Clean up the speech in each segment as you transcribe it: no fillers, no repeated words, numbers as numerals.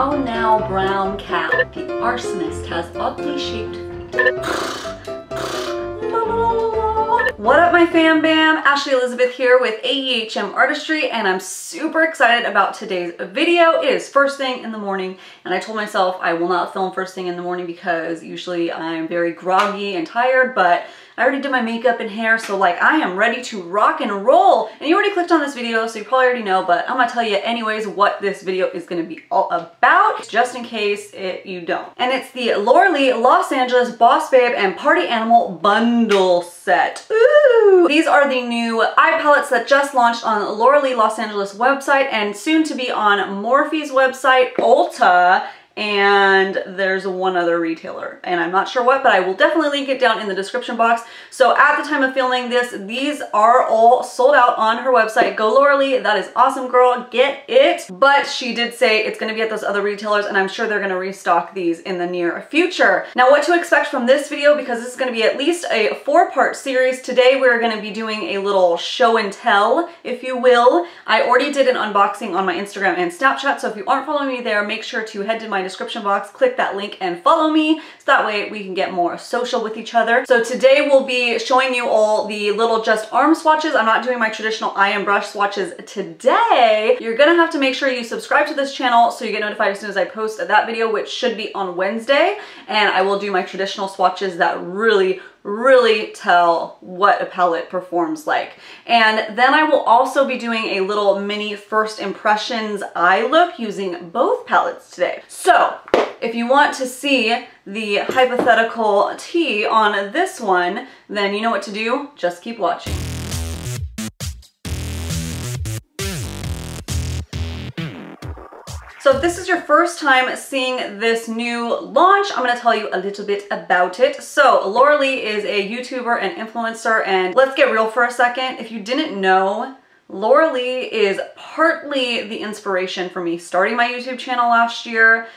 How now, brown cow? The arsonist has oddly shaped feet. What up, my fam bam? Ashley Elizabeth here with AEHM Artistry, and I'm super excited about today's video. It is first thing in the morning, and I told myself I will not film first thing in the morning because usually I'm very groggy and tired, but I already did my makeup and hair, so like I am ready to rock and roll. And you already clicked on this video, so you probably already know, but I'm gonna tell you anyways what this video is gonna be all about, just in case you don't. And it's the Laura Lee Los Angeles Boss Babe and Party Animal bundle set. Ooh! These are the new eye palettes that just launched on Laura Lee Los Angeles website and soon to be on Morphe's website, Ulta, and there's one other retailer, and I'm not sure what, but I will definitely link it down in the description box. So at the time of filming this, these are all sold out on her website. Go Laura Lee, that is awesome, girl, get it. But she did say it's gonna be at those other retailers, and I'm sure they're gonna restock these in the near future. Now, what to expect from this video, because this is gonna be at least a 4-part series. Today we're gonna be doing a little show and tell, if you will. I already did an unboxing on my Instagram and Snapchat, so if you aren't following me there, make sure to head to my description box, click that link and follow me, so that way we can get more social with each other. So today we'll be showing you all the little just arm swatches. I'm not doing my traditional eye and brush swatches today. You're gonna have to make sure you subscribe to this channel so you get notified as soon as I post that video, which should be on Wednesday, and I will do my traditional swatches that really tell what a palette performs like. And then I will also be doing a little mini first impressions eye look using both palettes today. So if you want to see the hypothetical tea on this one, then you know what to do. Just keep watching. So if this is your first time seeing this new launch, I'm gonna tell you a little bit about it. So Laura Lee is a YouTuber and influencer, and let's get real for a second. If you didn't know, Laura Lee is partly the inspiration for me starting my YouTube channel last year.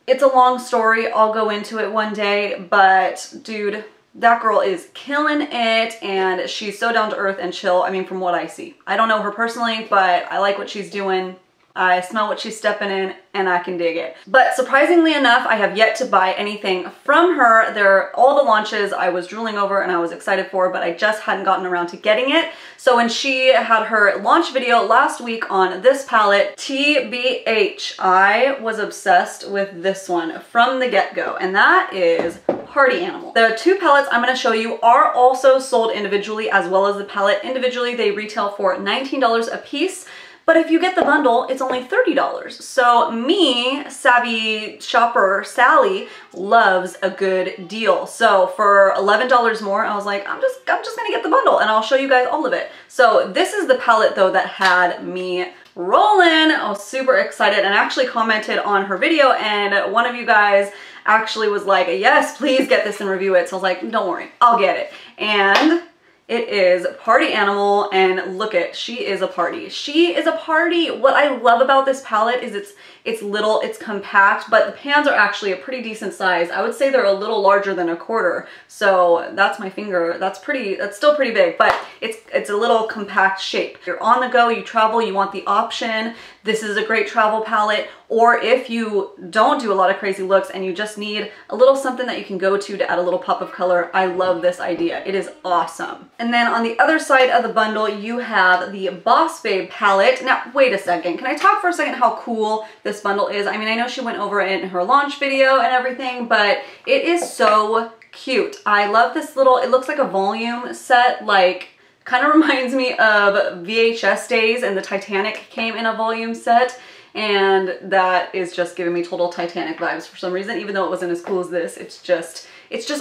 It's a long story, I'll go into it one day, but dude, that girl is killing it, and she's so down to earth and chill. I mean, from what I see. I don't know her personally, but I like what she's doing. I smell what she's stepping in, and I can dig it. But surprisingly enough, I have yet to buy anything from her. All the launches I was drooling over and I was excited for, but I just hadn't gotten around to getting it. So when she had her launch video last week on this palette, TBH, I was obsessed with this one from the get-go, and that is Party Animal. The two palettes I'm gonna show you are also sold individually, as well as the palette individually. They retail for $19 a piece. But if you get the bundle, it's only $30. So me, savvy shopper Sally, loves a good deal. So for $11 more, I was like, I'm just gonna get the bundle, and I'll show you guys all of it. So this is the palette though that had me rolling. I was super excited and actually commented on her video, and one of you guys actually was like, yes, please get this and review it. So I was like, don't worry, I'll get it. And it is Party Animal, and look it, she is a party. She is a party. What I love about this palette is it's little, it's compact, but the pans are actually a pretty decent size. I would say they're a little larger than a quarter. So that's my finger. That's still pretty big, but it's a little compact shape. You're on the go, you travel, you want the option. This is a great travel palette. Or if you don't do a lot of crazy looks and you just need a little something that you can go to add a little pop of color, I love this idea. It is awesome. And then on the other side of the bundle, you have the Boss Babe palette. Now, wait a second. Can I talk for a second how cool this bundle is? I mean, I know she went over it in her launch video and everything, but it is so cute. I love this little, it looks like a volume set, like, kind of reminds me of VHS days, and the Titanic came in a volume set. And that is just giving me total Titanic vibes for some reason, even though it wasn't as cool as this. It's just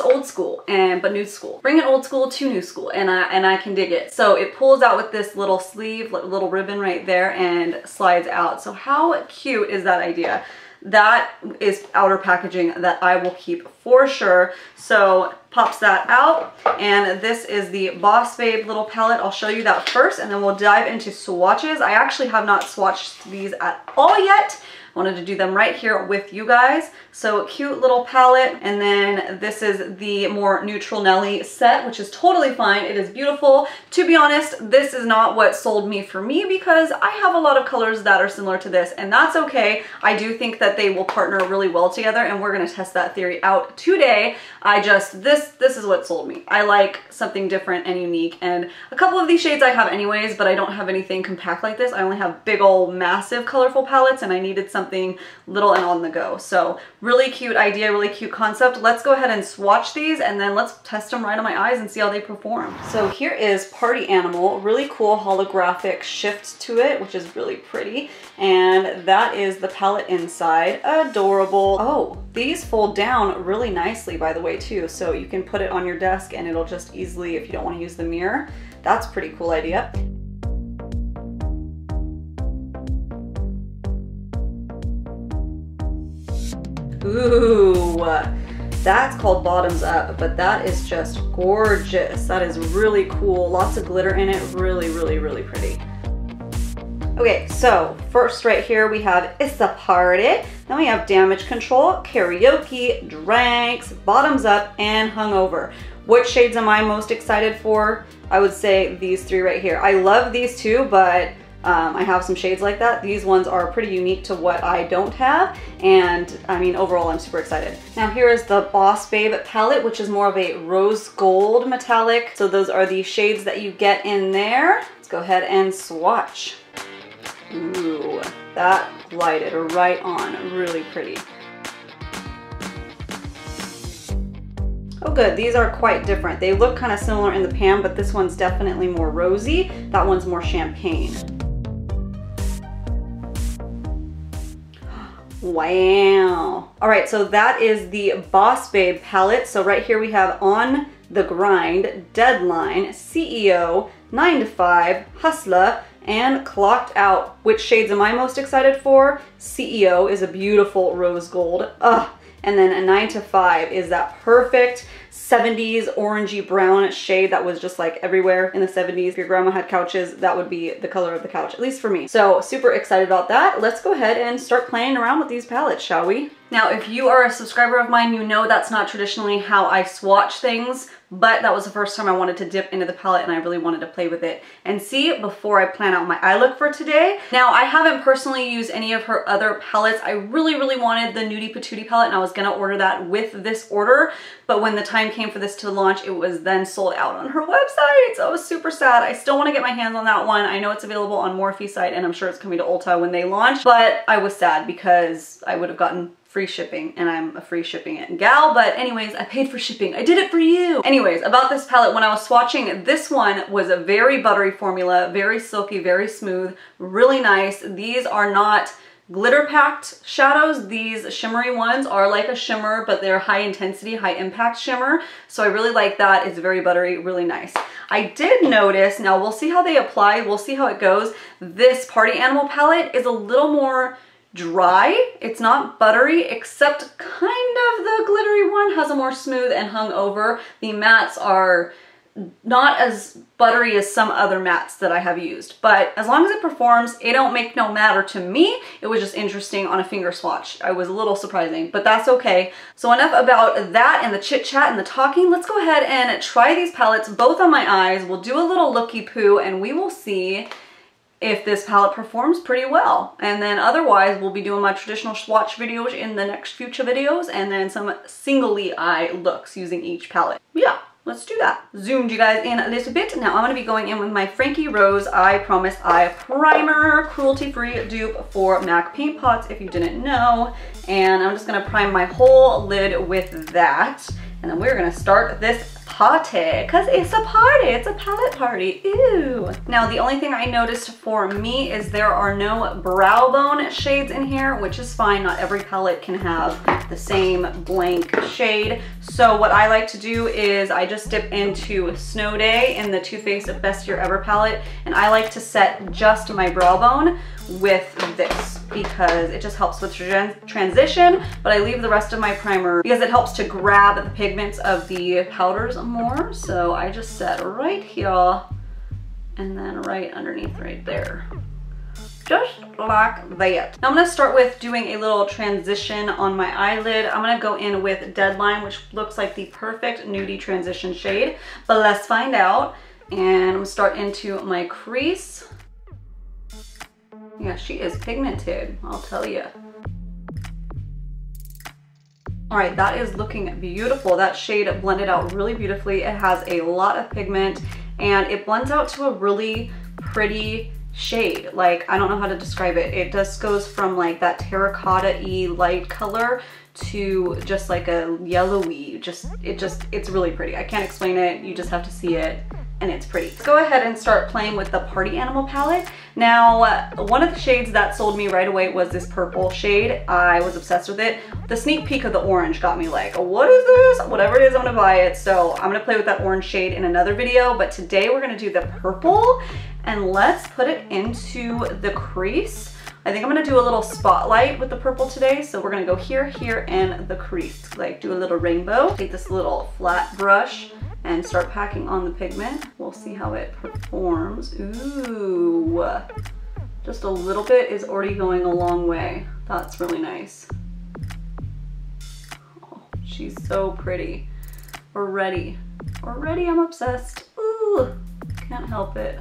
old school, but new school. Bring it old school to new school, and I can dig it. So it pulls out with this little sleeve, little ribbon right there, and slides out. So how cute is that idea? That is outer packaging that I will keep for sure. So pops that out, and this is the Boss Babe little palette. I'll show you that first, and then we'll dive into swatches. I actually have not swatched these at all yet, wanted to do them right here with you guys. So cute little palette. And then this is the more neutral Nelly set, which is totally fine. It is beautiful. To be honest, this is not what sold me for me because I have a lot of colors that are similar to this, and that's okay. I do think that they will partner really well together, and we're gonna test that theory out today. This is what sold me. I like something different and unique, and a couple of these shades I have anyways, but I don't have anything compact like this. I only have big old massive colorful palettes, and I needed something little and on the go. So really cute idea, really cute concept. Let's go ahead and swatch these, and then let's test them right on my eyes and see how they perform. So here is Party Animal, really cool holographic shift to it, which is really pretty. And that is the palette inside. Adorable. Oh, these fold down really nicely, by the way, too. So you can put it on your desk and it'll just easily, if you don't want to use the mirror, that's a pretty cool idea. Ooh, that's called Bottoms Up, but that is just gorgeous. That is really cool. Lots of glitter in it. Really, really, really pretty. Okay, so first right here we have It's a Party. Then we have Damage Control, Karaoke, Drinks, Bottoms Up, and Hungover. Which shades am I most excited for? I would say these three right here. I love these two, but I have some shades like that. These ones are pretty unique to what I don't have, and I mean, overall, I'm super excited. Now here is the Boss Babe palette, which is more of a rose gold metallic. So those are the shades that you get in there. Let's go ahead and swatch. Ooh, that lighted right on, really pretty. Oh good, these are quite different. They look kind of similar in the pan, but this one's definitely more rosy. That one's more champagne. Wow. All right, so that is the Boss Babe palette. So right here we have On the Grind, Deadline, CEO, 9 to 5, Hustler, and Clocked Out. Which shades am I most excited for? CEO is a beautiful rose gold. Ugh. And then a 9 to 5 is that perfect 70s orangey brown shade that was just like everywhere in the 70s. If your grandma had couches, that would be the color of the couch, at least for me. So super excited about that. Let's go ahead and start playing around with these palettes, shall we? Now, if you are a subscriber of mine, you know that's not traditionally how I swatch things, but that was the first time I wanted to dip into the palette and I really wanted to play with it and see before I plan out my eye look for today. Now, I haven't personally used any of her other palettes. I really wanted the Nudie Patootie palette and I was gonna order that with this order, but when the time came for this to launch, it was then sold out on her website, so I was super sad. I still want to get my hands on that one. I know it's available on Morphe site and I'm sure it's coming to Ulta when they launch, but I was sad because I would have gotten free shipping, and I'm a free shipping it gal, but anyways, I paid for shipping. I did it for you. Anyways, about this palette, when I was swatching, this one was a very buttery formula, very silky, very smooth, really nice. These are not glitter packed shadows. These shimmery ones are like a shimmer, but they're high intensity, high impact shimmer. So I really like that. It's very buttery, really nice. I did notice, now we'll see how they apply, we'll see how it goes. This Party Animal palette is a little more dry. It's not buttery, except kind of the glittery one has a more smooth and hung over. The mattes are not as buttery as some other mattes that I have used, but as long as it performs, it don't make no matter to me. It was just interesting on a finger swatch. I was a little surprising, but that's okay. So enough about that and the chit chat and the talking. Let's go ahead and try these palettes both on my eyes. We'll do a little looky poo and we will see if this palette performs pretty well. And then otherwise, we'll be doing my traditional swatch videos in the next future videos and then some singly eye looks using each palette. Yeah, let's do that. Zoomed you guys in a little bit. Now I'm gonna be going in with my Frankie Rose I Promise Eye Primer, cruelty-free dupe for MAC Paint Pots, if you didn't know. And I'm just gonna prime my whole lid with that. And then we're gonna start this party, because it's a party, it's a palette party, ew. Now the only thing I noticed for me is there are no brow bone shades in here, which is fine, not every palette can have the same blank shade. So what I like to do is I just dip into Snow Day in the Too Faced Best Year Ever palette, and I like to set just my brow bone with this because it just helps with transition, but I leave the rest of my primer because it helps to grab the pigments of the powders more. So I just set right here and then right underneath right there. Just like that. Now I'm gonna start with doing a little transition on my eyelid. I'm gonna go in with Deadline, which looks like the perfect nudie transition shade, but let's find out. And I'm gonna start into my crease. Yeah, she is pigmented, I'll tell you. All right, that is looking beautiful. That shade blended out really beautifully. It has a lot of pigment and it blends out to a really pretty shade. Like, I don't know how to describe it. It just goes from like that terracotta-y light color to just like a yellowy, it's really pretty. I can't explain it. You just have to see it and it's pretty. Let's go ahead and start playing with the Party Animal palette. Now, one of the shades that sold me right away was this purple shade. I was obsessed with it. The sneak peek of the orange got me like, what is this? Whatever it is, I'm gonna buy it. So I'm gonna play with that orange shade in another video, but today we're gonna do the purple and let's put it into the crease. I think I'm gonna do a little spotlight with the purple today. So we're gonna go here, here, and the crease. Like do a little rainbow. Take this little flat brush and start packing on the pigment. We'll see how it performs. Ooh, just a little bit is already going a long way. That's really nice. Oh, she's so pretty. Already I'm obsessed. Ooh, can't help it.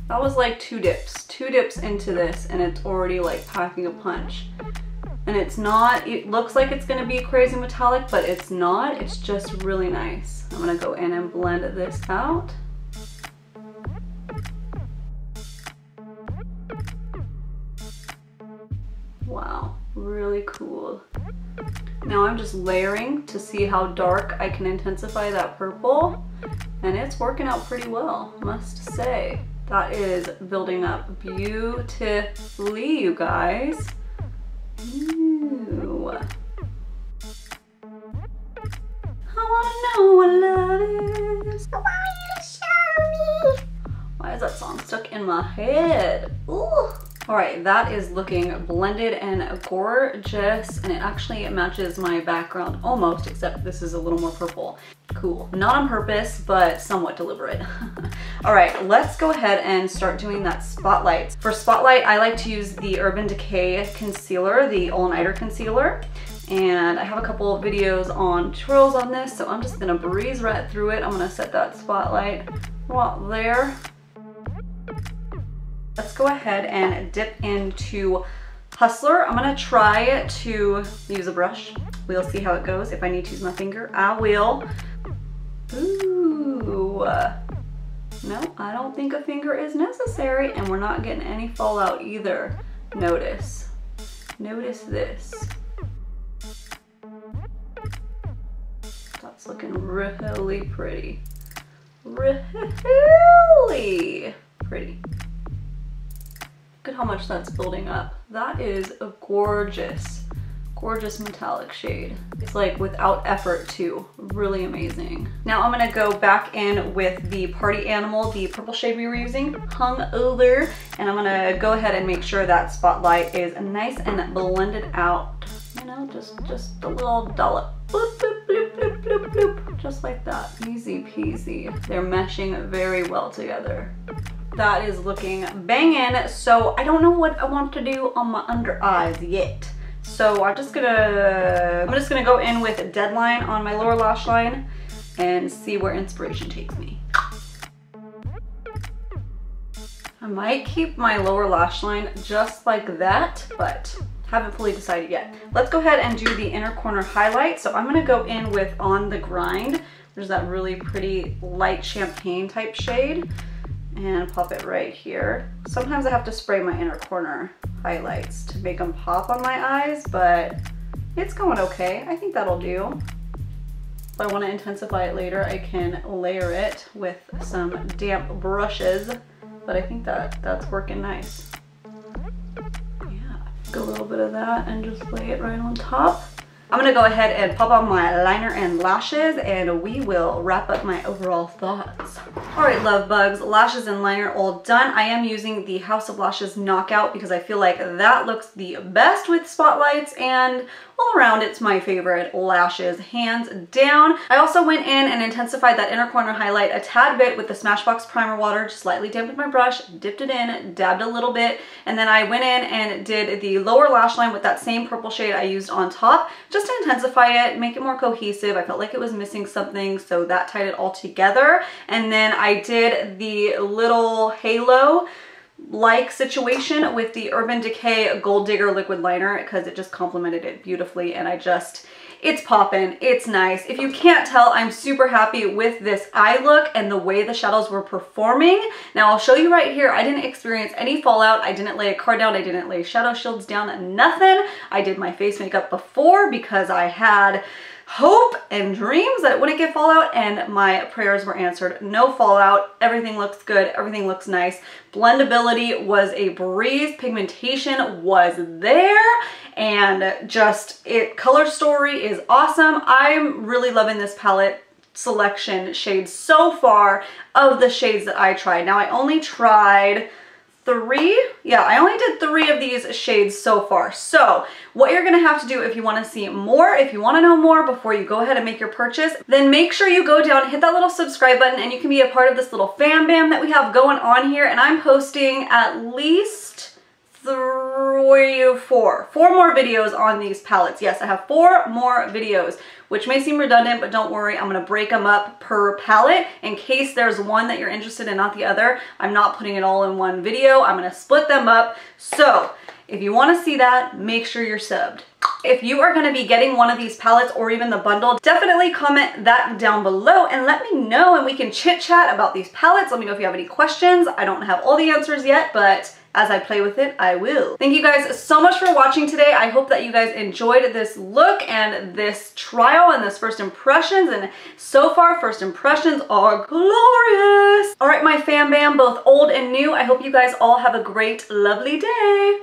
That was like two dips into this and it's already like packing a punch. And it's not, it looks like it's gonna be crazy metallic, but it's not, it's just really nice. I'm gonna go in and blend this out. Wow, really cool. Now I'm just layering to see how dark I can intensify that purple, and it's working out pretty well, I must say. That is building up beautifully, you guys. Ooh. I wanna know what love is. I want you to show me. Why is that song stuck in my head? Ooh. All right, that is looking blended and gorgeous, and it actually matches my background almost, except this is a little more purple. Cool. Not on purpose, but somewhat deliberate. All right, let's go ahead and start doing that spotlight. For spotlight, I like to use the Urban Decay concealer, the all-nighter concealer. And I have a couple of videos on tutorials on this, so I'm just gonna breeze right through it. I'm gonna set that spotlight right there. Let's go ahead and dip into Hustler. I'm gonna try to use a brush. We'll see how it goes. If I need to use my finger, I will. Ooh. No, I don't think a finger is necessary, and we're not getting any fallout either. Notice this. That's looking really pretty. Really pretty. Look at how much that's building up. That is a gorgeous, gorgeous metallic shade. It's like without effort too, really amazing. Now I'm gonna go back in with the Party Animal, the purple shade we were using, hung over, and I'm gonna go ahead and make sure that spotlight is nice and blended out. You know, just a little dollop. Bloop, bloop, bloop, bloop, bloop, bloop. Just like that, easy peasy. They're meshing very well together. That is looking banging. So I don't know what I want to do on my under eyes yet. So I'm just gonna go in with Deadline on my lower lash line and see where inspiration takes me. I might keep my lower lash line just like that, but haven't fully decided yet. Let's go ahead and do the inner corner highlight. So I'm gonna go in with On the Grind. There's that really pretty light champagne type shade, and pop it right here. Sometimes I have to spray my inner corner highlights to make them pop on my eyes, but it's going okay. I think that'll do. If I want to intensify it later, I can layer it with some damp brushes, but I think that's working nice. Yeah, a little bit of that and just lay it right on top. I'm gonna go ahead and pop on my liner and lashes, and we will wrap up my overall thoughts. All right, love bugs, lashes and liner all done. I am using the House of Lashes Knockout because I feel like that looks the best with spotlights, and all around it's my favorite lashes, hands down. I also went in and intensified that inner corner highlight a tad bit with the Smashbox primer water, just slightly dampened my brush, dipped it in, dabbed a little bit, and then I went in and did the lower lash line with that same purple shade I used on top, just to intensify it, make it more cohesive. I felt like it was missing something, so that tied it all together. And then I did the little halo like situation with the Urban Decay Gold Digger liquid liner because it just complemented it beautifully, and it's poppin', it's nice. If you can't tell, I'm super happy with this eye look and the way the shadows were performing. Now I'll show you right here, I didn't experience any fallout. I didn't lay a card down, I didn't lay shadow shields down, nothing. I did my face makeup before because I had hope and dreams that it wouldn't get fallout, and my prayers were answered. No fallout, everything looks good, everything looks nice. Blendability was a breeze, pigmentation was there, and just color story is awesome. I'm really loving this palette selection shades so far of the shades that I tried. Now I only tried I only did 3 of these shades so far. So what you're gonna have to do if you wanna see more, if you wanna know more before you go ahead and make your purchase, then make sure you go down, hit that little subscribe button, and you can be a part of this little fam bam that we have going on here. And I'm posting at least 4 more videos on these palettes. Yes, I have 4 more videos, which may seem redundant, but don't worry, I'm gonna break them up per palette in case there's one that you're interested in, not the other. I'm not putting it all in one video. I'm gonna split them up. So if you wanna see that, make sure you're subbed. If you are gonna be getting one of these palettes or even the bundle, definitely comment that down below and let me know, and we can chit chat about these palettes. Let me know if you have any questions. I don't have all the answers yet, but as I play with it, I will. Thank you guys so much for watching today. I hope that you guys enjoyed this look and this trial and this first impressions, and so far first impressions are glorious. All right, my fam bam, both old and new, I hope you guys all have a great, lovely day.